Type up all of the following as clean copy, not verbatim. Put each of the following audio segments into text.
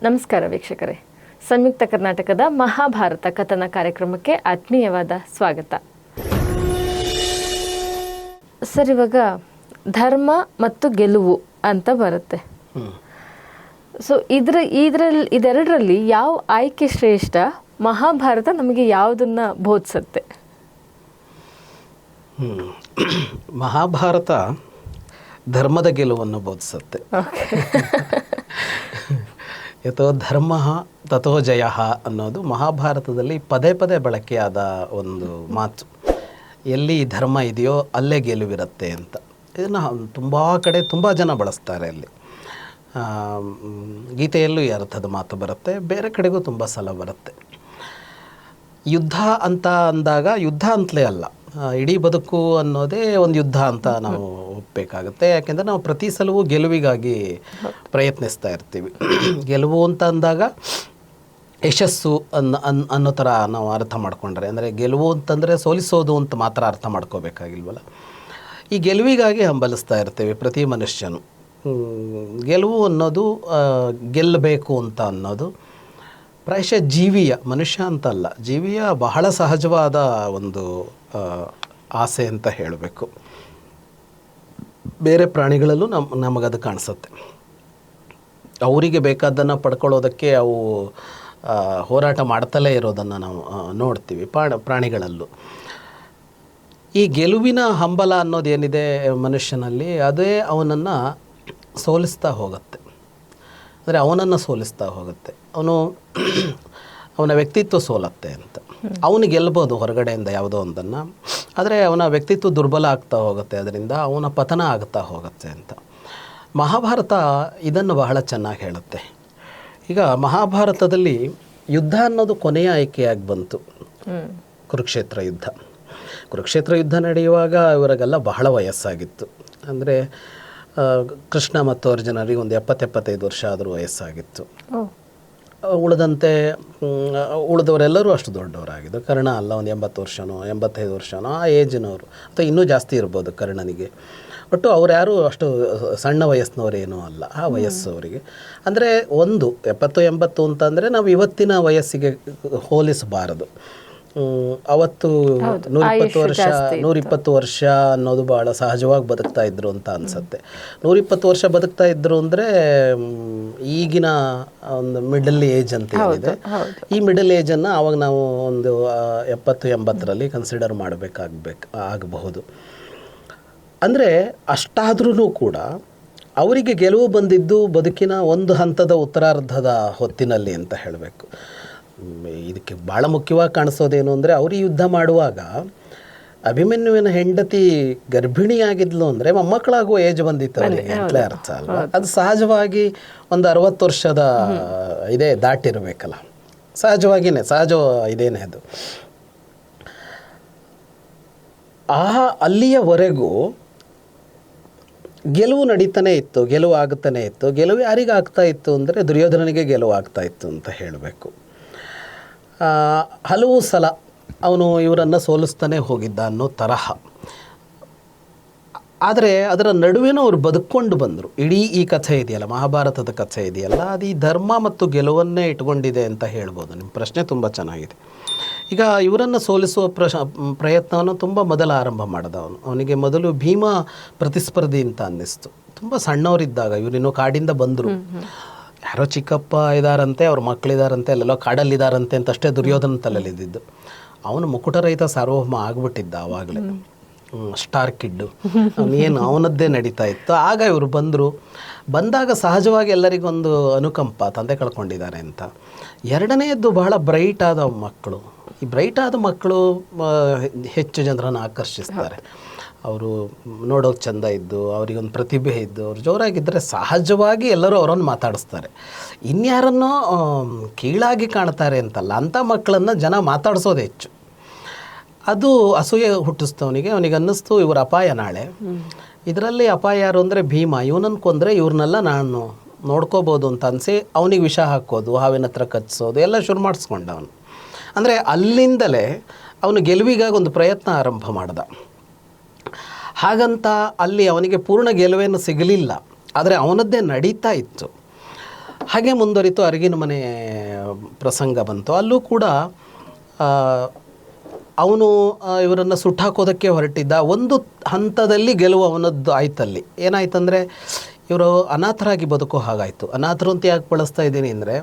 ನಮಸ್ಕಾರ ವೀಕ್ಷಕರೇ, ಸಂಯುಕ್ತ ಕರ್ನಾಟಕದ ಮಹಾಭಾರತ ಕಥನ ಕಾರ್ಯಕ್ರಮಕ್ಕೆ ಆತ್ಮೀಯವಾದ ಸ್ವಾಗತ. ಸರ್, ಇವಾಗ ಧರ್ಮ ಮತ್ತು ಗೆಲುವು ಅಂತ ಬರುತ್ತೆ. ಸೊ ಇದೆರಡರಲ್ಲಿ ಯಾವ ಆಯ್ಕೆ ಶ್ರೇಷ್ಠ? ಮಹಾಭಾರತ ನಮಗೆ ಯಾವುದನ್ನ ಬೋಧಿಸುತ್ತೆ? ಮಹಾಭಾರತ ಧರ್ಮದ ಗೆಲುವನ್ನು ಬೋಧಿಸುತ್ತೆ. ಯಥೋ ಧರ್ಮ ತಥೋ ಜಯ ಅನ್ನೋದು ಮಹಾಭಾರತದಲ್ಲಿ ಪದೇ ಪದೇ ಬಳಕೆಯಾದ ಒಂದು ಮಾತು. ಎಲ್ಲಿ ಧರ್ಮ ಇದೆಯೋ ಅಲ್ಲೇ ಗೆಲುವಿರುತ್ತೆ ಅಂತ. ಇದನ್ನು ತುಂಬ ಕಡೆ ತುಂಬ ಜನ ಬಳಸ್ತಾರೆ. ಅಲ್ಲಿ ಗೀತೆಯಲ್ಲೂ ಈ ಅರ್ಥದ ಮಾತು ಬರುತ್ತೆ, ಬೇರೆ ಕಡೆಗೂ ತುಂಬ ಸಲ ಬರುತ್ತೆ. ಯುದ್ಧ ಅಂತ ಅಂದಾಗ ಯುದ್ಧ ಅಂತಲೇ ಅಲ್ಲ, ಇಡೀ ಬದುಕು ಅನ್ನೋದೇ ಒಂದು ಯುದ್ಧ ಅಂತ ನಾವು ಒಪ್ಪಬೇಕಾಗುತ್ತೆ. ಯಾಕೆಂದರೆ ನಾವು ಪ್ರತಿ ಸಲವೂ ಗೆಲುವಿಗಾಗಿ ಪ್ರಯತ್ನಿಸ್ತಾ ಇರ್ತೀವಿ. ಗೆಲುವು ಅಂತ ಅಂದಾಗ ಯಶಸ್ಸು ಅನ್ನೋ ಥರ ನಾವು ಅರ್ಥ ಮಾಡಿಕೊಂಡ್ರೆ, ಅಂದರೆ ಗೆಲುವು ಅಂತಂದರೆ ಸೋಲಿಸೋದು ಅಂತ ಮಾತ್ರ ಅರ್ಥ ಮಾಡ್ಕೋಬೇಕಾಗಿಲ್ವಲ್ಲ. ಈ ಗೆಲುವಿಗಾಗಿ ಹಂಬಲಿಸ್ತಾ ಇರ್ತೀವಿ ಪ್ರತಿ ಮನುಷ್ಯನು. ಗೆಲುವು ಅನ್ನೋದು ಗೆಲ್ಲಬೇಕು ಅಂತ ಅನ್ನೋದು ಪ್ರಾಯಶಃ ಜೀವಿಯ, ಮನುಷ್ಯ ಅಂತಲ್ಲ, ಜೀವಿಯ ಬಹಳ ಸಹಜವಾದ ಒಂದು ಆಸೆ ಅಂತ ಹೇಳಬೇಕು. ಬೇರೆ ಪ್ರಾಣಿಗಳಲ್ಲೂ ನಮಗದು ಕಾಣಿಸುತ್ತೆ. ಅವರಿಗೆ ಬೇಕಾದ್ದನ್ನು ಪಡ್ಕೊಳ್ಳೋದಕ್ಕೆ ಅವು ಹೋರಾಟ ಮಾಡ್ತಲೇ ಇರೋದನ್ನು ನಾವು ನೋಡ್ತೀವಿ ಪ್ರಾಣಿಗಳಲ್ಲೂ. ಈ ಗೆಲುವಿನ ಹಂಬಲ ಅನ್ನೋದೇನಿದೆ ಮನುಷ್ಯನಲ್ಲಿ, ಅದೇ ಅವನನ್ನು ಸೋಲಿಸ್ತಾ ಹೋಗುತ್ತೆ. ಅಂದರೆ ಅವನನ್ನು ಸೋಲಿಸ್ತಾ ಹೋಗುತ್ತೆ. ಅವನ ವ್ಯಕ್ತಿತ್ವ ಸೋಲತ್ತೆ ಅಂತ. ಅವನು ಗೆಲ್ಬೋದು ಹೊರಗಡೆಯಿಂದ ಯಾವುದೋ ಒಂದನ್ನು, ಆದರೆ ಅವನ ವ್ಯಕ್ತಿತ್ವ ದುರ್ಬಲ ಆಗ್ತಾ ಹೋಗುತ್ತೆ, ಅದರಿಂದ ಅವನ ಪತನ ಆಗ್ತಾ ಹೋಗುತ್ತೆ ಅಂತ. ಮಹಾಭಾರತ ಇದನ್ನು ಬಹಳ ಚೆನ್ನಾಗಿ ಹೇಳುತ್ತೆ. ಈಗ ಮಹಾಭಾರತದಲ್ಲಿ ಯುದ್ಧ ಅನ್ನೋದು ಕೊನೆಯ ಆಯ್ಕೆಯಾಗಿ ಬಂತು. ಕುರುಕ್ಷೇತ್ರ ಯುದ್ಧ ನಡೆಯುವಾಗ ಇವರಿಗೆಲ್ಲ ಬಹಳ ವಯಸ್ಸಾಗಿತ್ತು. ಅಂದರೆ ಕೃಷ್ಣ ಮತ್ತು ಅರ್ಜುನರಿಗೆ ಒಂದು 70-75 ವರ್ಷ ಆದರೂ ವಯಸ್ಸಾಗಿತ್ತು. ಉಳಿದವರೆಲ್ಲರೂ ಅಷ್ಟು ದೊಡ್ಡವರಾಗಿದ್ದರು. ಕರ್ಣ ಅಲ್ಲ, ಒಂದು 80 ವರ್ಷನೋ 85 ವರ್ಷನೋ ಆ ಏಜಿನವರು, ಅಥವಾ ಇನ್ನೂ ಜಾಸ್ತಿ ಇರ್ಬೋದು ಕರ್ಣನಿಗೆ. ಒಟ್ಟು ಅವ್ರು ಯಾರೂ ಅಷ್ಟು ಸಣ್ಣ ವಯಸ್ಸಿನವರೇನೂ ಅಲ್ಲ, ಆ ವಯಸ್ಸು ಅವರಿಗೆ. ಅಂದರೆ 70-80 ಅಂತಂದರೆ ನಾವು ಇವತ್ತಿನ ವಯಸ್ಸಿಗೆ ಹೋಲಿಸಬಾರದು. ಅವತ್ತು 120 ವರ್ಷ ಅನ್ನೋದು ಭಾಳ ಸಹಜವಾಗಿ ಬದುಕ್ತಾ ಇದ್ರು ಅಂತ ಅನಿಸುತ್ತೆ. 120 ವರ್ಷ ಬದುಕ್ತಾ ಇದ್ರು ಅಂದರೆ ಈಗಿನ ಒಂದು ಮಿಡಲ್ ಏಜ್ ಅಂತ ಏನಿದೆ, ಈ ಮಿಡಲ್ ಏಜನ್ನು ಆವಾಗ ನಾವು ಒಂದು 70-80ರಲ್ಲಿ ಕನ್ಸಿಡರ್ ಆಗಬಹುದು. ಅಂದರೆ ಅಷ್ಟಾದ್ರೂ ಕೂಡ ಅವರಿಗೆ ಗೆಲುವು ಬಂದಿದ್ದು ಬದುಕಿನ ಒಂದು ಹಂತದ ಉತ್ತರಾರ್ಧದ ಹೊತ್ತಿನಲ್ಲಿ ಅಂತ ಹೇಳಬೇಕು. ಇದಕ್ಕೆ ಭಾಳ ಮುಖ್ಯವಾಗಿ ಕಾಣಿಸೋದೇನು ಅಂದರೆ, ಅವರು ಯುದ್ಧ ಮಾಡುವಾಗ ಅಭಿಮನ್ಯುವಿನ ಹೆಂಡತಿ ಗರ್ಭಿಣಿಯಾಗಿದ್ಲು ಅಂದರೆ ಮೊಮ್ಮಕ್ಕಳಾಗುವ ಏಜ್ ಬಂದಿತ್ತು ಅವರಿಗೆ ಅಂತಲೇ ಅರ್ಥ ಅಲ್ವಾ. ಅದು ಸಹಜವಾಗಿ ಒಂದು 60 ವರ್ಷದ ದಾಟಿರಬೇಕಲ್ಲ, ಸಹಜ ಇದೇನೆ ಅದು. ಅಲ್ಲಿಯವರೆಗೂ ಗೆಲುವು ನಡೀತಾನೆ ಇತ್ತು, ಗೆಲುವು ಆಗುತ್ತಾನೆ ಇತ್ತು. ಗೆಲುವು ಯಾರಿಗೆ ಆಗ್ತಾ ಇತ್ತು ಅಂದರೆ ದುರ್ಯೋಧನನಿಗೆ ಗೆಲುವು ಆಗ್ತಾ ಇತ್ತು ಅಂತ ಹೇಳಬೇಕು. ಹಲವು ಸಲ ಅವನು ಇವರನ್ನು ಸೋಲಿಸ್ತಾನೆ ಹೋಗಿದ್ದ ಅನ್ನೋ ತರಹ. ಆದರೆ ಅದರ ನಡುವೆನೂ ಅವರು ಬದುಕೊಂಡು ಬಂದರು. ಇಡೀ ಈ ಕಥೆ ಇದೆಯಲ್ಲ, ಮಹಾಭಾರತದ ಕಥೆ ಇದೆಯಲ್ಲ, ಅದು ಈ ಧರ್ಮ ಮತ್ತು ಗೆಲುವನ್ನೇ ಇಟ್ಕೊಂಡಿದೆ ಅಂತ ಹೇಳ್ಬೋದು. ನಿಮ್ಮ ಪ್ರಶ್ನೆ ತುಂಬ ಚೆನ್ನಾಗಿದೆ. ಈಗ ಇವರನ್ನು ಸೋಲಿಸುವ ಪ್ರಯತ್ನವನ್ನು ತುಂಬ ಮೊದಲು ಆರಂಭ ಮಾಡಿದ ಅವನಿಗೆ ಮೊದಲು ಭೀಮ ಪ್ರತಿಸ್ಪರ್ಧಿ ಅಂತ ಅನ್ನಿಸ್ತು. ತುಂಬ ಸಣ್ಣವರಿದ್ದಾಗ, ಇವರಿನ್ನೂ ಕಾಡಿಂದ ಬಂದರು, ಯಾರೋ ಚಿಕ್ಕಪ್ಪ ಇದ್ದಾರಂತೆ, ಅವ್ರ ಮಕ್ಕಳಿದಾರಂತೆ, ಅಲ್ಲೆಲ್ಲೋ ಕಾಡಲ್ಲಿದ್ದಾರಂತೆ ಅಂತಷ್ಟೇ ದುರ್ಯೋಧನ ತಲೆಯಲ್ಲಿದ್ದು. ಅವನು ಮುಕುಟರಹಿತ ಸಾರ್ವಭೌಮ ಆಗಿಬಿಟ್ಟಿದ್ದ ಆವಾಗಲೇ, ಸ್ಟಾರ್ ಕಿಡ್ಡು, ಏನು ಅವನದ್ದೇ ನಡೀತಾ ಇತ್ತು. ಆಗ ಇವರು ಬಂದಾಗ ಸಹಜವಾಗಿ ಎಲ್ಲರಿಗೊಂದು ಅನುಕಂಪ, ತಂದೆ ಕಳ್ಕೊಂಡಿದ್ದಾರೆ ಅಂತ. ಎರಡನೆಯದ್ದು ಬಹಳ ಬ್ರೈಟ್ ಆದ ಮಕ್ಕಳು. ಈ ಬ್ರೈಟ್ ಆದ ಮಕ್ಕಳು ಹೆಚ್ಚು ಜನರನ್ನು ಆಕರ್ಷಿಸ್ತಾರೆ. ಅವರು ನೋಡೋಕೆ ಚೆಂದ ಇದ್ದು, ಅವರಿಗೊಂದು ಪ್ರತಿಭೆ ಇದ್ದು, ಅವ್ರು ಜೋರಾಗಿದ್ದರೆ ಸಹಜವಾಗಿ ಎಲ್ಲರೂ ಅವರನ್ನು ಮಾತಾಡಿಸ್ತಾರೆ. ಇನ್ಯಾರನ್ನೋ ಕೀಳಾಗಿ ಕಾಣ್ತಾರೆ ಅಂತಲ್ಲ, ಅಂಥ ಮಕ್ಕಳನ್ನು ಜನ ಮಾತಾಡಿಸೋದು ಹೆಚ್ಚು. ಅದು ಅಸೂಯೆ ಹುಟ್ಟಿಸ್ತವನಿಗೆ. ಅವನಿಗೆ ಅನ್ನಿಸ್ತು ಇವರು ಅಪಾಯ ನಾಳೆ. ಇದರಲ್ಲಿ ಅಪಾಯ ಯಾರು ಅಂದರೆ ಭೀಮ. ಇವನನ್ನು ಕೊಂದರೆ ಇವ್ರನ್ನೆಲ್ಲ ನಾನು ನೋಡ್ಕೋಬೋದು ಅಂತ ಅನಿಸಿ ಅವನಿಗೆ ವಿಷ ಹಾಕೋದು, ಹಾವಿನ ಹತ್ರ ಕಚ್ಚಿಸೋದು ಎಲ್ಲ ಶುರು ಮಾಡಿಸ್ಕೊಂಡ ಅವನು. ಅಂದರೆ ಅಲ್ಲಿಂದಲೇ ಅವನು ಗೆಲುವಿಗಾಗಿ ಒಂದು ಪ್ರಯತ್ನ ಆರಂಭ ಮಾಡ್ದ. ಹಾಗಂತ ಅಲ್ಲಿ ಅವನಿಗೆ ಪೂರ್ಣ ಗೆಲುವೇನು ಸಿಗಲಿಲ್ಲ, ಆದರೆ ಅವನದ್ದೇ ನಡೀತಾ ಇತ್ತು. ಹಾಗೆ ಮುಂದುವರಿತು ಅರಗಿನ ಮನೆ ಪ್ರಸಂಗ ಬಂತು. ಅಲ್ಲೂ ಕೂಡ ಅವನು ಇವರನ್ನು ಸುಟ್ಟಾಕೋದಕ್ಕೆ ಹೊರಟಿದ್ದ. ಒಂದು ಹಂತದಲ್ಲಿ ಗೆಲುವು ಅವನದ್ದು ಆಯ್ತಲ್ಲಿ. ಏನಾಯ್ತಂದರೆ ಇವರು ಅನಾಥರಾಗಿ ಬದುಕೋ ಹಾಗಾಯಿತು. ಅನಾಥರು ಅಂತ ಯಾಕೆ ಬಳಸ್ತಾ ಇದ್ದೀನಿ ಅಂದರೆ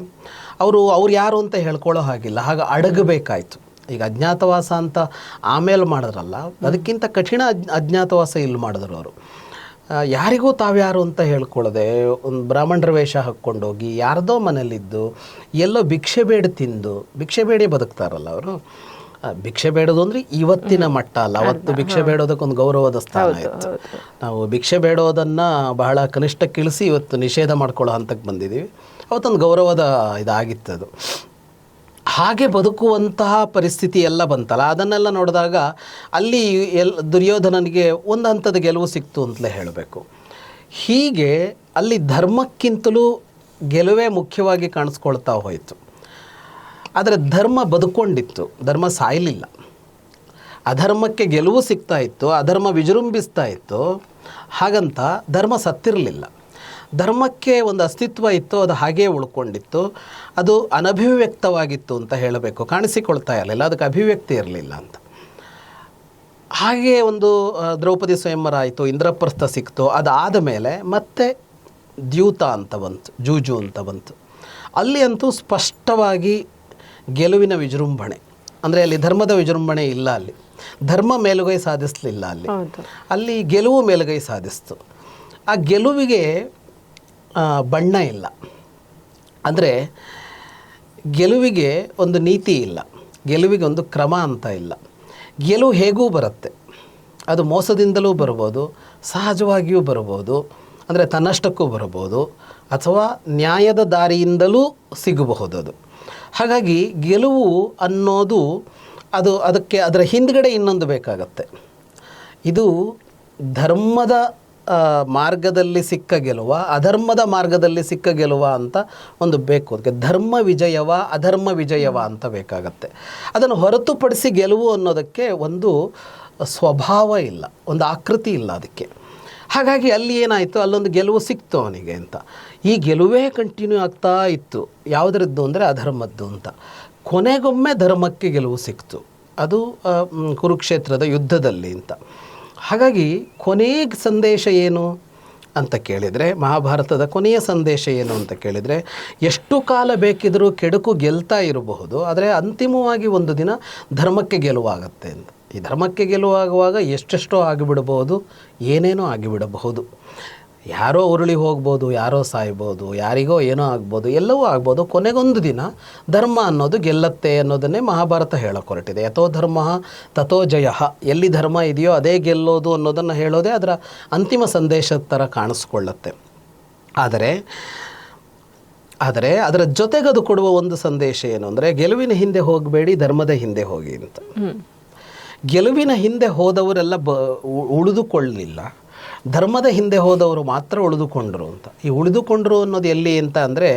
ಅವ್ರು ಯಾರು ಅಂತ ಹೇಳ್ಕೊಳ್ಳೋ ಹಾಗಿಲ್ಲ, ಹಾಗೆ ಅಡಗಬೇಕಾಯ್ತು. ಈಗ ಅಜ್ಞಾತವಾಸ ಅಂತ ಆಮೇಲೆ ಮಾಡಿದ್ರಲ್ಲ, ಅದಕ್ಕಿಂತ ಕಠಿಣ ಅಜ್ಞಾತವಾಸ ಇಲ್ಲಿ ಮಾಡಿದ್ರು ಅವರು. ಯಾರಿಗೂ ತಾವ್ಯಾರು ಅಂತ ಹೇಳ್ಕೊಳ್ಳದೆ ಒಂದು ಬ್ರಾಹ್ಮಣರ ವೇಷ ಹಾಕ್ಕೊಂಡೋಗಿ ಯಾರ್ದೋ ಮನೇಲಿದ್ದು ಎಲ್ಲೋ ಭಿಕ್ಷೆ ಬೇಡ ತಿಂದು, ಭಿಕ್ಷೆ ಬೇಡಿ ಬದುಕ್ತಾರಲ್ಲ ಅವರು. ಭಿಕ್ಷೆ ಬೇಡೋದು ಅಂದರೆ ಇವತ್ತಿನ ಮಟ್ಟ ಅಲ್ಲ, ಅವತ್ತು ಭಿಕ್ಷೆ ಬೇಡೋದಕ್ಕೊಂದು ಗೌರವದ ಸ್ಥಾನ ಇತ್ತು. ನಾವು ಭಿಕ್ಷೆ ಬೇಡೋದನ್ನು ಬಹಳ ಕನಿಷ್ಠಕ್ಕಿಳಿಸಿ ಇವತ್ತು ನಿಷೇಧ ಮಾಡ್ಕೊಳ್ಳೋ ಹಂತಕ್ಕೆ ಬಂದಿದ್ದೀವಿ. ಅವತ್ತೊಂದು ಗೌರವದ ಇದಾಗಿತ್ತದು. ಹಾಗೆ ಬದುಕುವಂತಹ ಪರಿಸ್ಥಿತಿ ಎಲ್ಲ ಬಂತಲ್ಲ, ಅದನ್ನೆಲ್ಲ ನೋಡಿದಾಗ ಅಲ್ಲಿ ದುರ್ಯೋಧನನಿಗೆ ಒಂದು ಹಂತದ ಗೆಲುವು ಸಿಕ್ತು ಅಂತಲೇ ಹೇಳಬೇಕು. ಹೀಗೆ ಅಲ್ಲಿ ಧರ್ಮಕ್ಕಿಂತಲೂ ಗೆಲುವೇ ಮುಖ್ಯವಾಗಿ ಕಾಣಿಸ್ಕೊಳ್ತಾ ಹೋಯಿತು. ಆದರೆ ಧರ್ಮ ಬದುಕೊಂಡಿತ್ತು, ಧರ್ಮ ಸಾಯಲಿಲ್ಲ. ಅಧರ್ಮಕ್ಕೆ ಗೆಲುವು ಸಿಗ್ತಾ ಇತ್ತು, ಅಧರ್ಮ ವಿಜೃಂಭಿಸ್ತಾ ಇತ್ತು. ಹಾಗಂತ ಧರ್ಮ ಸತ್ತಿರಲಿಲ್ಲ. ಧರ್ಮಕ್ಕೆ ಒಂದು ಅಸ್ತಿತ್ವ ಇತ್ತು, ಅದು ಹಾಗೇ ಉಳ್ಕೊಂಡಿತ್ತು. ಅದು ಅನಭಿವ್ಯಕ್ತವಾಗಿತ್ತು ಅಂತ ಹೇಳಬೇಕು, ಕಾಣಿಸಿಕೊಳ್ತಾ ಇರಲಿಲ್ಲ, ಅದಕ್ಕೆ ಅಭಿವ್ಯಕ್ತಿ ಇರಲಿಲ್ಲ ಅಂತ. ಹಾಗೆ ಒಂದು ದ್ರೌಪದಿ ಸ್ವಯಂವರ ಆಯಿತು, ಇಂದ್ರಪ್ರಸ್ಥ ಸಿಕ್ತು. ಅದಾದ ಮೇಲೆ ಮತ್ತೆ ದ್ಯೂತ ಅಂತ ಬಂತು, ಜೂಜು ಅಂತ ಬಂತು. ಅಲ್ಲಿ ಅಂತೂ ಸ್ಪಷ್ಟವಾಗಿ ಗೆಲುವಿನ ವಿಜೃಂಭಣೆ, ಅಂದರೆ ಅಲ್ಲಿ ಧರ್ಮದ ವಿಜೃಂಭಣೆ ಇಲ್ಲ. ಅಲ್ಲಿ ಧರ್ಮ ಮೇಲುಗೈ ಸಾಧಿಸಲಿಲ್ಲ, ಅಲ್ಲಿ ಗೆಲುವು ಮೇಲುಗೈ ಸಾಧಿಸ್ತು. ಆ ಗೆಲುವಿಗೆ ಬಣ್ಣ ಇಲ್ಲ, ಅಂದರೆ ಗೆಲುವಿಗೆ ಒಂದು ನೀತಿ ಇಲ್ಲ, ಗೆಲುವಿಗೆ ಒಂದು ಕ್ರಮ ಅಂತ ಇಲ್ಲ. ಗೆಲುವು ಹೇಗೂ ಬರುತ್ತೆ, ಅದು ಮೋಸದಿಂದಲೂ ಬರ್ಬೋದು, ಸಹಜವಾಗಿಯೂ ಬರ್ಬೋದು, ಅಂದರೆ ತನ್ನಷ್ಟಕ್ಕೂ ಬರ್ಬೋದು, ಅಥವಾ ನ್ಯಾಯದ ದಾರಿಯಿಂದಲೂ ಸಿಗಬಹುದು ಅದು. ಹಾಗಾಗಿ ಗೆಲುವು ಅನ್ನೋದು ಅದರ ಹಿಂದ್ಗಡೆ ಇನ್ನೊಂದು ಬೇಕಾಗತ್ತೆ. ಇದು ಧರ್ಮದ ಮಾರ್ಗದಲ್ಲಿ ಸಿಕ್ಕ ಗೆಲುವ, ಅಧರ್ಮದ ಮಾರ್ಗದಲ್ಲಿ ಸಿಕ್ಕ ಗೆಲುವ ಅಂತ ಒಂದು ಬೇಕು. ಅದಕ್ಕೆ ಧರ್ಮ ವಿಜಯವ ಅಧರ್ಮ ವಿಜಯವ ಅಂತ ಬೇಕಾಗತ್ತೆ. ಅದನ್ನು ಹೊರತುಪಡಿಸಿ ಗೆಲುವು ಅನ್ನೋದಕ್ಕೆ ಒಂದು ಸ್ವಭಾವ ಇಲ್ಲ, ಒಂದು ಆಕೃತಿ ಇಲ್ಲ ಅದಕ್ಕೆ. ಹಾಗಾಗಿ ಅಲ್ಲಿ ಏನಾಯಿತು, ಅಲ್ಲೊಂದು ಗೆಲುವು ಸಿಕ್ತು ಅವನಿಗೆ ಅಂತ. ಈ ಗೆಲುವೇ ಕಂಟಿನ್ಯೂ ಆಗ್ತಾ ಇತ್ತು. ಯಾವುದರದ್ದು ಅಂದರೆ ಅಧರ್ಮದ್ದು ಅಂತ. ಕೊನೆಗೊಮ್ಮೆ ಧರ್ಮಕ್ಕೆ ಗೆಲುವು ಸಿಕ್ತು, ಅದು ಕುರುಕ್ಷೇತ್ರದ ಯುದ್ಧದಲ್ಲಿ ಅಂತ. ಹಾಗಾಗಿ ಕೊನೆಯ ಸಂದೇಶ ಏನು ಅಂತ ಕೇಳಿದರೆ, ಮಹಾಭಾರತದ ಕೊನೆಯ ಸಂದೇಶ ಏನು ಅಂತ ಕೇಳಿದರೆ, ಎಷ್ಟು ಕಾಲ ಬೇಕಿದ್ರೂ ಕೆಡುಕು ಗೆಲ್ತಾ ಇರಬಹುದು, ಆದರೆ ಅಂತಿಮವಾಗಿ ಒಂದು ದಿನ ಧರ್ಮಕ್ಕೆ ಗೆಲುವಾಗತ್ತೆ ಅಂತ. ಈ ಧರ್ಮಕ್ಕೆ ಗೆಲುವಾಗುವಾಗ ಎಷ್ಟೆಷ್ಟೋ ಆಗಿಬಿಡಬಹುದು, ಏನೇನೋ ಆಗಿಬಿಡಬಹುದು. ಯಾರೋ ಉರುಳಿ ಹೋಗ್ಬೋದು, ಯಾರೋ ಸಾಯ್ಬೋದು, ಯಾರಿಗೋ ಏನೋ ಆಗ್ಬೋದು, ಎಲ್ಲವೂ ಆಗ್ಬೋದು. ಕೊನೆಗೊಂದು ದಿನ ಧರ್ಮ ಅನ್ನೋದು ಗೆಲ್ಲತ್ತೆ ಅನ್ನೋದನ್ನೇ ಮಹಾಭಾರತ ಹೇಳೋಕೆ ಹೊರಟಿದೆ. ಯಥೋ ಧರ್ಮ ತಥೋ ಜಯ, ಎಲ್ಲಿ ಧರ್ಮ ಇದೆಯೋ ಅದೇ ಗೆಲ್ಲೋದು ಅನ್ನೋದನ್ನು ಹೇಳೋದೇ ಅದರ ಅಂತಿಮ ಸಂದೇಶದ ಥರ ಕಾಣಿಸ್ಕೊಳ್ಳುತ್ತೆ. ಆದರೆ ಅದರ ಜೊತೆಗದು ಕೊಡುವ ಒಂದು ಸಂದೇಶ ಏನು ಅಂದರೆ, ಗೆಲುವಿನ ಹಿಂದೆ ಹೋಗಬೇಡಿ, ಧರ್ಮದ ಹಿಂದೆ ಹೋಗಿ ಅಂತ. ಗೆಲುವಿನ ಹಿಂದೆ ಹೋದವರೆಲ್ಲ ಉಳಿದುಕೊಳ್ಳಲಿಲ್ಲ, ಧರ್ಮದ ಹಿಂದೆ ಹೋದವರು ಮಾತ್ರ ಉಳಿದುಕೊಂಡರು ಅಂತ. ಈ ಉಳಿದುಕೊಂಡರು ಅನ್ನೋದು ಎಲ್ಲಿ ಅಂತ ಅಂದರೆ,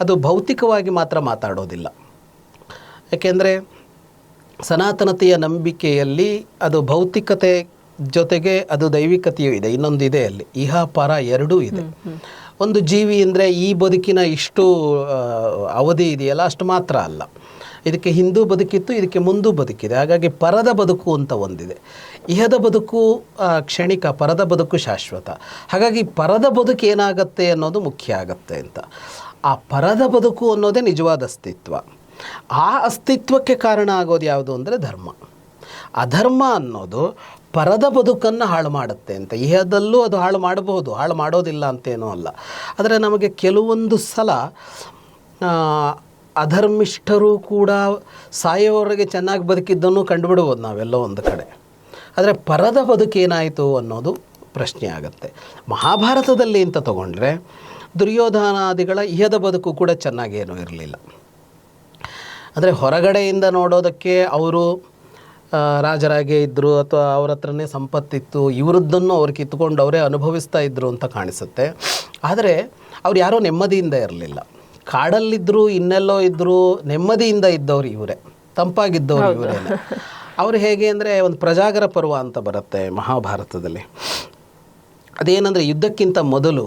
ಅದು ಭೌತಿಕವಾಗಿ ಮಾತ್ರ ಮಾತಾಡೋದಿಲ್ಲ. ಯಾಕೆಂದರೆ ಸನಾತನತೆಯ ನಂಬಿಕೆಯಲ್ಲಿ ಅದು ಭೌತಿಕತೆ ಜೊತೆಗೆ ಅದು ದೈವಿಕತೆಯೂ ಇದೆ, ಇನ್ನೊಂದಿದೆ ಅಲ್ಲಿ, ಇಹ ಪರ ಎರಡೂ ಇದೆ. ಒಂದು ಜೀವಿ ಅಂದರೆ ಈ ಬದುಕಿನ ಇಷ್ಟು ಅವಧಿ ಇದೆಯಲ್ಲ ಅಷ್ಟು ಮಾತ್ರ ಅಲ್ಲ, ಇದಕ್ಕೆ ಹಿಂದೂ ಬದುಕಿತ್ತು, ಇದಕ್ಕೆ ಮುಂದೂ ಬದುಕಿದೆ. ಹಾಗಾಗಿ ಪರದ ಬದುಕು ಅಂತ ಒಂದಿದೆ. ಇಹದ ಬದುಕು ಕ್ಷಣಿಕ, ಪರದ ಬದುಕು ಶಾಶ್ವತ. ಹಾಗಾಗಿ ಪರದ ಬದುಕು ಏನಾಗತ್ತೆ ಅನ್ನೋದು ಮುಖ್ಯ ಆಗತ್ತೆ ಅಂತ. ಆ ಪರದ ಬದುಕು ಅನ್ನೋದೇ ನಿಜವಾದ ಅಸ್ತಿತ್ವ. ಆ ಅಸ್ತಿತ್ವಕ್ಕೆ ಕಾರಣ ಆಗೋದು ಯಾವುದು ಅಂದರೆ ಧರ್ಮ. ಅಧರ್ಮ ಅನ್ನೋದು ಪರದ ಬದುಕನ್ನು ಹಾಳು ಮಾಡುತ್ತೆ ಅಂತ. ಇಹದಲ್ಲೂ ಅದು ಹಾಳು ಮಾಡಬಹುದು, ಹಾಳು ಮಾಡೋದಿಲ್ಲ ಅಂತೇನೂ ಅಲ್ಲ. ಆದರೆ ನಮಗೆ ಕೆಲವೊಂದು ಸಲ ಅಧರ್ಮಿಷ್ಠರು ಕೂಡ ಸಾಯೋವರೆಗೆ ಚೆನ್ನಾಗಿ ಬದುಕಿದ್ದನ್ನು ಕಂಡುಬಿಡ್ಬೋದು ನಾವೆಲ್ಲೋ ಒಂದು ಕಡೆ. ಆದರೆ ಪರದ ಬದುಕೇನಾಯಿತು ಅನ್ನೋದು ಪ್ರಶ್ನೆ ಆಗುತ್ತೆ. ಮಹಾಭಾರತದಲ್ಲಿ ಅಂತ ತಗೊಂಡ್ರೆ ದುರ್ಯೋಧನಾದಿಗಳ ಇಹದ ಬದುಕು ಕೂಡ ಚೆನ್ನಾಗೇನೂ ಇರಲಿಲ್ಲ. ಅಂದರೆ ಹೊರಗಡೆಯಿಂದ ನೋಡೋದಕ್ಕೆ ಅವರು ರಾಜರಾಗೇ ಇದ್ದರು, ಅಥವಾ ಅವ್ರ ಹತ್ರನೇ ಸಂಪತ್ತಿತ್ತು, ಇವರದ್ದನ್ನು ಅವ್ರು ಕಿತ್ಕೊಂಡು ಅವರೇ ಅನುಭವಿಸ್ತಾ ಇದ್ದರು ಅಂತ ಕಾಣಿಸುತ್ತೆ. ಆದರೆ ಅವ್ರು ಯಾರೋ ನೆಮ್ಮದಿಯಿಂದ ಇರಲಿಲ್ಲ. ಕಾಡಲ್ಲಿದ್ದರು, ಇನ್ನೆಲ್ಲೋ ಇದ್ದರು, ನೆಮ್ಮದಿಯಿಂದ ಇದ್ದವ್ರು ಇವರೇ, ತಂಪಾಗಿದ್ದವ್ರು ಇವರೇ. ಅವರು ಹೇಗೆ ಅಂದರೆ, ಒಂದು ಪ್ರಜಾಗರ ಪರ್ವ ಅಂತ ಬರುತ್ತೆ ಮಹಾಭಾರತದಲ್ಲಿ. ಅದೇನೆಂದರೆ, ಯುದ್ಧಕ್ಕಿಂತ ಮೊದಲು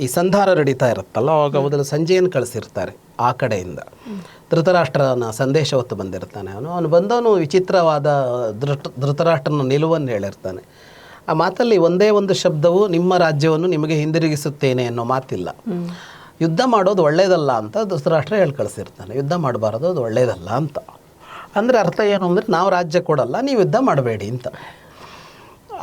ಈ ಸಂಧಾನ ನಡೀತಾ ಇರುತ್ತಲ್ಲ, ಆವಾಗ ಮೊದಲು ಸಂಜೆಯನ್ನು ಕಳಿಸಿರ್ತಾರೆ ಆ ಕಡೆಯಿಂದ. ಧೃತರಾಷ್ಟ್ರನ ಸಂದೇಶ ಹೊತ್ತು ಬಂದಿರ್ತಾನೆ. ಅವನು ಬಂದವನು ವಿಚಿತ್ರವಾದ ಧೃತರಾಷ್ಟ್ರನ ನಿಲುವನ್ನು ಹೇಳಿರ್ತಾನೆ. ಆ ಮಾತಲ್ಲಿ ಒಂದೇ ಒಂದು ಶಬ್ದವು ನಿಮ್ಮ ರಾಜ್ಯವನ್ನು ನಿಮಗೆ ಹಿಂದಿರುಗಿಸುತ್ತೇನೆ ಅನ್ನೋ ಮಾತಿಲ್ಲ. ಯುದ್ಧ ಮಾಡೋದು ಒಳ್ಳೇದಲ್ಲ ಅಂತ ಧೃತರಾಷ್ಟ್ರ ಹೇಳಿ ಕಳಿಸಿರ್ತಾನೆ. ಯುದ್ಧ ಮಾಡಬಾರದು, ಅದು ಒಳ್ಳೇದಲ್ಲ ಅಂತ. ಅಂದರೆ ಅರ್ಥ ಏನು ಅಂದರೆ, ನಾವು ರಾಜ್ಯ ಕೊಡಲ್ಲ, ನೀವು ಯುದ್ಧ ಮಾಡಬೇಡಿ ಅಂತ.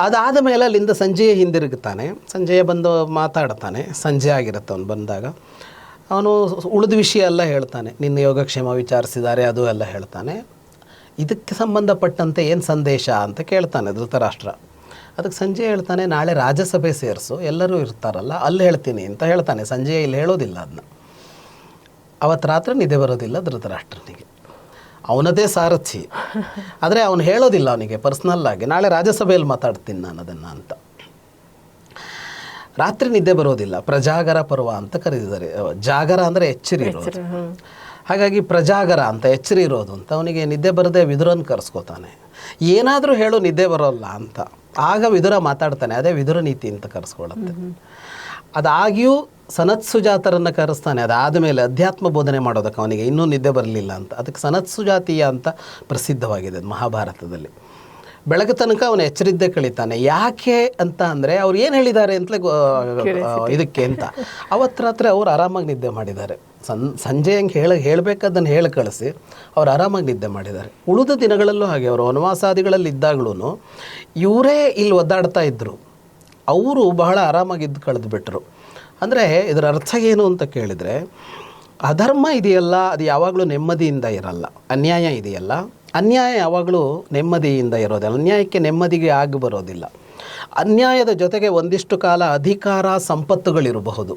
ಅದಾದ ಮೇಲೆ ಅಲ್ಲಿಂದ ಸಂಜೆಯೇ ಹಿಂದಿರುಗುತ್ತಾನೆ. ಸಂಜೆಯೇ ಬಂದು ಮಾತಾಡ್ತಾನೆ. ಸಂಜೆ ಆಗಿರುತ್ತೆ ಅವನು ಬಂದಾಗ. ಅವನು ಉಳಿದ ವಿಷಯ ಎಲ್ಲ ಹೇಳ್ತಾನೆ. ನಿನ್ನ ಯೋಗಕ್ಷೇಮ ವಿಚಾರಿಸಿದ್ದಾರೆ ಅದು ಎಲ್ಲ ಹೇಳ್ತಾನೆ. ಇದಕ್ಕೆ ಸಂಬಂಧಪಟ್ಟಂತೆ ಏನು ಸಂದೇಶ ಅಂತ ಕೇಳ್ತಾನೆ ಧೃತರಾಷ್ಟ್ರ. ಅದಕ್ಕೆ ಸಂಜೆ ಹೇಳ್ತಾನೆ, ನಾಳೆ ರಾಜ್ಯಸಭೆ ಸೇರಿಸು, ಎಲ್ಲರೂ ಇರ್ತಾರಲ್ಲ ಅಲ್ಲಿ ಹೇಳ್ತೀನಿ ಅಂತ ಹೇಳ್ತಾನೆ. ಸಂಜೆ ಇಲ್ಲಿ ಹೇಳೋದಿಲ್ಲ ಅದನ್ನ. ಅವತ್ತು ರಾತ್ರಿ ನಿದ್ದೆ ಬರೋದಿಲ್ಲ ಧೃತರಾಷ್ಟ್ರನಿಗೆ. ಅವನದೇ ಸಾರಥಿ, ಆದರೆ ಅವನು ಹೇಳೋದಿಲ್ಲ ಅವನಿಗೆ ಪರ್ಸ್ನಲ್ಲಾಗಿ, ನಾಳೆ ರಾಜ್ಯಸಭೆಯಲ್ಲಿ ಮಾತಾಡ್ತೀನಿ ನಾನು ಅದನ್ನು ಅಂತ. ರಾತ್ರಿ ನಿದ್ದೆ ಬರೋದಿಲ್ಲ. ಪ್ರಜಾಗರ ಪರ್ವ ಅಂತ ಕರೆದಿದ್ದಾರೆ. ಜಾಗರ ಅಂದರೆ ಎಚ್ಚರಿ ಇರೋದು, ಹಾಗಾಗಿ ಪ್ರಜಾಗರ ಅಂತ ಎಚ್ಚರಿ ಇರೋದು ಅಂತ. ಅವನಿಗೆ ನಿದ್ದೆ ಬರದೆ ವಿದುರನ್ನು ಕರೆಸ್ಕೋತಾನೆ. ಏನಾದರೂ ಹೇಳು ನಿದ್ದೆ ಬರೋಲ್ಲ ಅಂತ. ಆಗ ವಿದುರ ಮಾತಾಡ್ತಾನೆ. ಅದೇ ವಿದುರ ನೀತಿ ಅಂತ ಕರೆಸ್ಕೊಳ್ಳುತ್ತೆ. ಅದಾಗಿಯೂ ಸನತ್ಸುಜಾತರನ್ನು ಕರೆಸ್ತಾನೆ. ಅದಾದಮೇಲೆ ಅಧ್ಯಾತ್ಮ ಬೋಧನೆ ಮಾಡೋದಕ್ಕೆ ಅವನಿಗೆ ಇನ್ನೂ ನಿದ್ದೆ ಬರಲಿಲ್ಲ ಅಂತ. ಅದಕ್ಕೆ ಸನತ್ಸುಜಾತೀಯ ಅಂತ ಪ್ರಸಿದ್ಧವಾಗಿದೆ ಮಹಾಭಾರತದಲ್ಲಿ. ಬೆಳಗ್ಗೆ ತನಕ ಅವನು ಎಚ್ಚರಿದ್ದೇ ಕಳೀತಾನೆ. ಯಾಕೆ ಅಂತ ಅಂದರೆ ಅವ್ರು ಏನು ಹೇಳಿದ್ದಾರೆ ಅಂತಲೇ ಇದಕ್ಕೆ ಅಂತ. ಅವತ್ತು ರಾತ್ರಿ ಅವ್ರು ಆರಾಮಾಗಿ ನಿದ್ದೆ ಮಾಡಿದ್ದಾರೆ. ಸಂಜೆ ಹಂಗೆ ಹೇಳಬೇಕಾದನ್ನು ಹೇಳಿ ಕಳಿಸಿ ಅವ್ರು ಆರಾಮಾಗಿ ನಿದ್ದೆ ಮಾಡಿದ್ದಾರೆ. ಉಳಿದ ದಿನಗಳಲ್ಲೂ ಹಾಗೆ ಅವರು ವನವಾಸಾದಿಗಳಲ್ಲಿ ಇದ್ದಾಗಲೂ ಇವರೇ ಇಲ್ಲಿ ಒದ್ದಾಡ್ತಾ ಇದ್ದರು. ಅವರು ಬಹಳ ಆರಾಮಾಗಿದ್ದು ಕಳೆದುಬಿಟ್ರು. ಅಂದರೆ ಇದರ ಅರ್ಥ ಏನು ಅಂತ ಕೇಳಿದರೆ, ಅಧರ್ಮ ಇದೆಯಲ್ಲ ಅದು ಯಾವಾಗಲೂ ನೆಮ್ಮದಿಯಿಂದ ಇರಲ್ಲ. ಅನ್ಯಾಯ ಇದೆಯಲ್ಲ, ಅನ್ಯಾಯ ಯಾವಾಗಲೂ ನೆಮ್ಮದಿಯಿಂದ ಇರೋದಿಲ್ಲ. ಅನ್ಯಾಯಕ್ಕೆ ನೆಮ್ಮದಿಗೆ ಆಗಿ ಬರೋದಿಲ್ಲ. ಅನ್ಯಾಯದ ಜೊತೆಗೆ ಒಂದಿಷ್ಟು ಕಾಲ ಅಧಿಕಾರ ಸಂಪತ್ತುಗಳಿರಬಹುದು,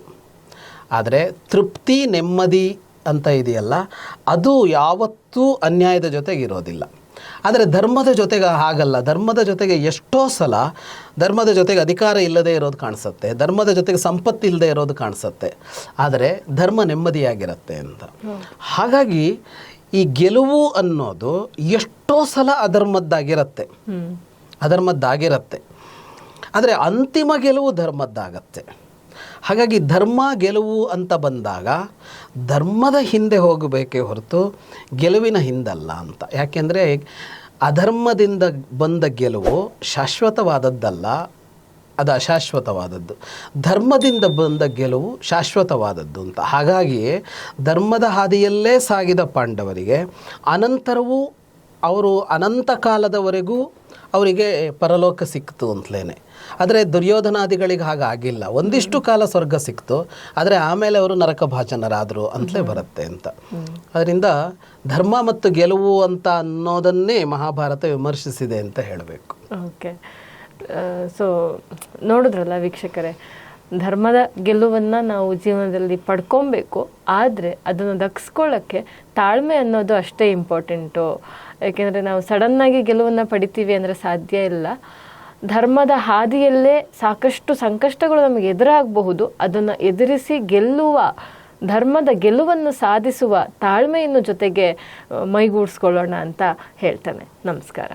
ಆದರೆ ತೃಪ್ತಿ ನೆಮ್ಮದಿ ಅಂತ ಇದೆಯಲ್ಲ ಅದು ಯಾವತ್ತೂ ಅನ್ಯಾಯದ ಜೊತೆಗೆ ಇರೋದಿಲ್ಲ. ಆದರೆ ಧರ್ಮದ ಜೊತೆಗೆ ಹಾಗಲ್ಲ. ಧರ್ಮದ ಜೊತೆಗೆ ಎಷ್ಟೋ ಸಲ ಧರ್ಮದ ಜೊತೆಗೆ ಅಧಿಕಾರ ಇಲ್ಲದೆ ಇರೋದು ಕಾಣಿಸುತ್ತೆ, ಧರ್ಮದ ಜೊತೆಗೆ ಸಂಪತ್ತು ಇಲ್ಲದೆ ಇರೋದು ಕಾಣಿಸುತ್ತೆ, ಆದರೆ ಧರ್ಮ ನೆಮ್ಮದಿಯಾಗಿರುತ್ತೆ ಅಂತ. ಹಾಗಾಗಿ ಈ ಗೆಲುವು ಅನ್ನೋದು ಎಷ್ಟೋ ಸಲ ಅಧರ್ಮದ್ದಾಗಿರುತ್ತೆ, ಆದರೆ ಅಂತಿಮ ಗೆಲುವು ಧರ್ಮದ್ದಾಗತ್ತೆ. ಹಾಗಾಗಿ ಧರ್ಮ ಗೆಲುವು ಅಂತ ಬಂದಾಗ ಧರ್ಮದ ಹಿಂದೆ ಹೋಗಬೇಕೇ ಹೊರತು ಗೆಲುವಿನ ಹಿಂದಲ್ಲ ಅಂತ. ಯಾಕೆಂದರೆ ಅಧರ್ಮದಿಂದ ಬಂದ ಗೆಲುವು ಶಾಶ್ವತವಾದದ್ದಲ್ಲ, ಅದು ಅಶಾಶ್ವತವಾದದ್ದು. ಧರ್ಮದಿಂದ ಬಂದ ಗೆಲುವು ಶಾಶ್ವತವಾದದ್ದು ಅಂತ. ಹಾಗಾಗಿ ಧರ್ಮದ ಹಾದಿಯಲ್ಲೇ ಸಾಗಿದ ಪಾಂಡವರಿಗೆ ಅನಂತರವೂ ಅವರು ಅನಂತ ಕಾಲದವರೆಗೂ ಅವರಿಗೆ ಪರಲೋಕ ಸಿಕ್ತು ಅಂತಲೇ. ಆದರೆ ದುರ್ಯೋಧನಾದಿಗಳಿಗೆ ಹಾಗಾಗಿಲ್ಲ. ಒಂದಿಷ್ಟು ಕಾಲ ಸ್ವರ್ಗ ಸಿಕ್ತು, ಆದರೆ ಆಮೇಲೆ ಅವರು ನರಕ ಭಾಜನರಾದರು ಅಂತಲೇ ಬರುತ್ತೆ ಅಂತ. ಅದರಿಂದ ಧರ್ಮ ಮತ್ತು ಗೆಲುವು ಅಂತ ಅನ್ನೋದನ್ನೇ ಮಹಾಭಾರತ ವಿಮರ್ಶಿಸಿದೆ ಅಂತ ಹೇಳಬೇಕು. ಓಕೆ, ಸೊ ನೋಡಿದ್ರಲ್ಲ ವೀಕ್ಷಕರೇ, ಧರ್ಮದ ಗೆಲುವನ್ನು ನಾವು ಜೀವನದಲ್ಲಿ ಪಡ್ಕೊಬೇಕು, ಆದರೆ ಅದನ್ನು ದಕ್ಸ್ಕೊಳ್ಳೋಕ್ಕೆ ತಾಳ್ಮೆ ಅನ್ನೋದು ಅಷ್ಟೇ ಇಂಪಾರ್ಟೆಂಟು. ಯಾಕೆಂದರೆ ನಾವು ಸಡನ್ನಾಗಿ ಗೆಲುವನ್ನು ಪಡಿತೀವಿ ಅಂದರೆ ಸಾಧ್ಯ ಇಲ್ಲ. ಧರ್ಮದ ಹಾದಿಯಲ್ಲೇ ಸಾಕಷ್ಟು ಸಂಕಷ್ಟಗಳು ನಮಗೆ ಎದುರಾಗಬಹುದು. ಅದನ್ನು ಎದುರಿಸಿ ಧರ್ಮದ ಗೆಲುವನ್ನು ಸಾಧಿಸುವ ತಾಳ್ಮೆಯನ್ನು ಜೊತೆಗೆ ಮೈಗೂಡಿಸ್ಕೊಳ್ಳೋಣ ಅಂತ ಹೇಳ್ತಾನೆ. ನಮಸ್ಕಾರ.